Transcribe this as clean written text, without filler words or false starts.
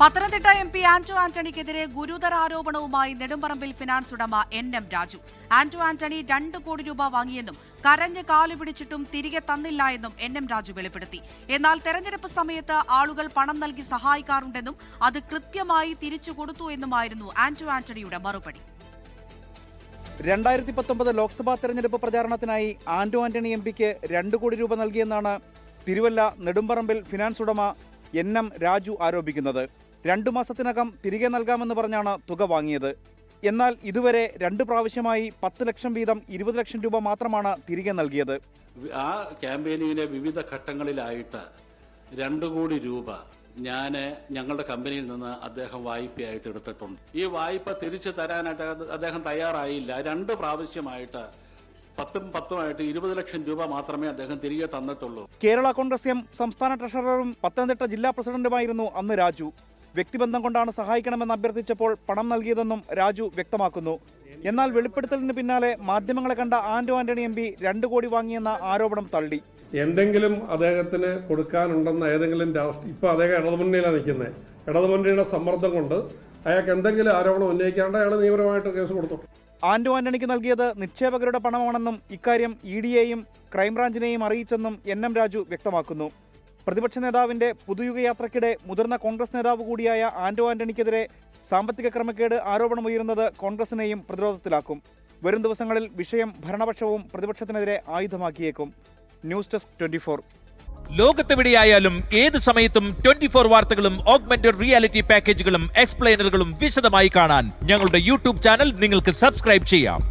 Pathanamthitta MP Anto ആന്റണിക്കെതിരെ ഗുരുതര ആരോപണവുമായി Nedumparambil finance ഉടമ NM രാജു. ആന്റോ ആന്റണി 2 കോടി രൂപ വാങ്ങിയെന്നും കരഞ്ഞ് കാലുപിടിച്ചിട്ടും തിരികെ തന്നില്ല എന്നും NM രാജു വെളിപ്പെടുത്തി. എന്നാൽ തെരഞ്ഞെടുപ്പ് സമയത്ത് ആളുകൾ പണം നൽകി സഹായിക്കാറുണ്ടെന്നും അത് കൃത്യമായി തിരിച്ചു കൊടുത്തു എന്നുമായിരുന്നു ആന്റോ ആന്റണിയുടെ മറുപടി. 2019 ലോക്സഭാ തെരഞ്ഞെടുപ്പ് പ്രചാരണത്തിനായി ആന്റോ ആന്റണി MPക്ക് 2 കോടി രൂപ നൽകിയെന്നാണ് തിരുവല്ല നെടുമ്പറമ്പിൽ ഫിനാൻസ് ഉടമ NM രാജു ആരോപിക്കുന്നത്. 2 മാസത്തിനകം തിരികെ നൽകാമെന്ന് പറഞ്ഞാണ് തുക വാങ്ങിയത്. എന്നാൽ ഇതുവരെ 2 പ്രാവശ്യമായി 10 ലക്ഷം വീതം 20 ലക്ഷം രൂപ മാത്രമാണ് തിരികെ നൽകിയത്. ആ ക്യാമ്പയിനിങ്ങിലെ വിവിധ ഘട്ടങ്ങളിലായിട്ട് 2 കോടി രൂപ ഞങ്ങളുടെ കമ്പനിയിൽ നിന്ന് അദ്ദേഹം വായ്പയായിട്ട് എടുത്തിട്ടുണ്ട്. ഈ വായ്പ തിരിച്ചു തരാനായിട്ട് അദ്ദേഹം തയ്യാറായില്ല. 2 പ്രാവശ്യമായിട്ട് 10-10 20 ലക്ഷം രൂപ മാത്രമേ അദ്ദേഹം തിരികെ തന്നിട്ടുള്ളൂ. കേരള കോൺഗ്രസ് എം സംസ്ഥാന ട്രഷററും പത്തനംതിട്ട ജില്ലാ പ്രസിഡന്റുമായിരുന്നു അന്ന് രാജു. വ്യക്തിബന്ധം കൊണ്ടാണ് സഹായിക്കണമെന്ന് അഭ്യർത്ഥിച്ചപ്പോൾ പണം നൽകിയതെന്നും രാജു വ്യക്തമാക്കുന്നു. എന്നാൽ വെളിപ്പെടുത്തലിന് പിന്നാലെ മാധ്യമങ്ങളെ കണ്ട ആന്റോ ആന്റണി MP 2 കോടി വാങ്ങിയെന്ന ആരോപണം തള്ളി. എന്തെങ്കിലും അദ്ദേഹത്തിന് കൊടുക്കാനുണ്ടെന്ന ഏതെങ്കിലും ഇപ്പൊ അദ്ദേഹം ഇടതുമുന്നണിയിലാണ് നിൽക്കുന്നത്. ഇടതുമുന്നണിയുടെ സമ്മർദ്ദം കൊണ്ട് അയാൾക്ക് എന്തെങ്കിലും ആരോപണം ഉന്നയിക്കാണ്ട് അയാൾ നിയമപരമായിട്ട് കേസ് കൊടുത്തു. ആന്റോ ആന്റണിക്ക് നൽകിയത് നിക്ഷേപകരുടെ പണമാണെന്നും ഇക്കാര്യം EDയെയും ക്രൈംബ്രാഞ്ചിനെയും അറിയിച്ചെന്നും NM രാജു വ്യക്തമാക്കുന്നു. പ്രതിപക്ഷ നേതാവിന്റെ പുതുയുഗയാത്രയ്ക്കിടെ മുതിർന്ന കോൺഗ്രസ് നേതാവ് കൂടിയായ ആന്റോ ആന്റണിക്കെതിരെ സാമ്പത്തിക ക്രമക്കേട് ആരോപണമുയരുന്നത് കോൺഗ്രസിനെയും പ്രതിരോധത്തിലാക്കും. വരും ദിവസങ്ങളിൽ വിഷയം ഭരണപക്ഷവും പ്രതിപക്ഷത്തിനെതിരെ ആയുധമാക്കിയേക്കും. News desk 24. ലോകത്തെവിടെയായാലും ഏത് സമയത്തും 24 വാർത്തകളും ഓഗ്മെന്റഡ് റിയാലിറ്റി പാക്കേജുകളും എക്സ്പ്ലെയിനറുകളും വിശദമായി കാണാൻ ഞങ്ങളുടെ YouTube ചാനൽ നിങ്ങൾക്ക് സബ്സ്ക്രൈബ് ചെയ്യാം.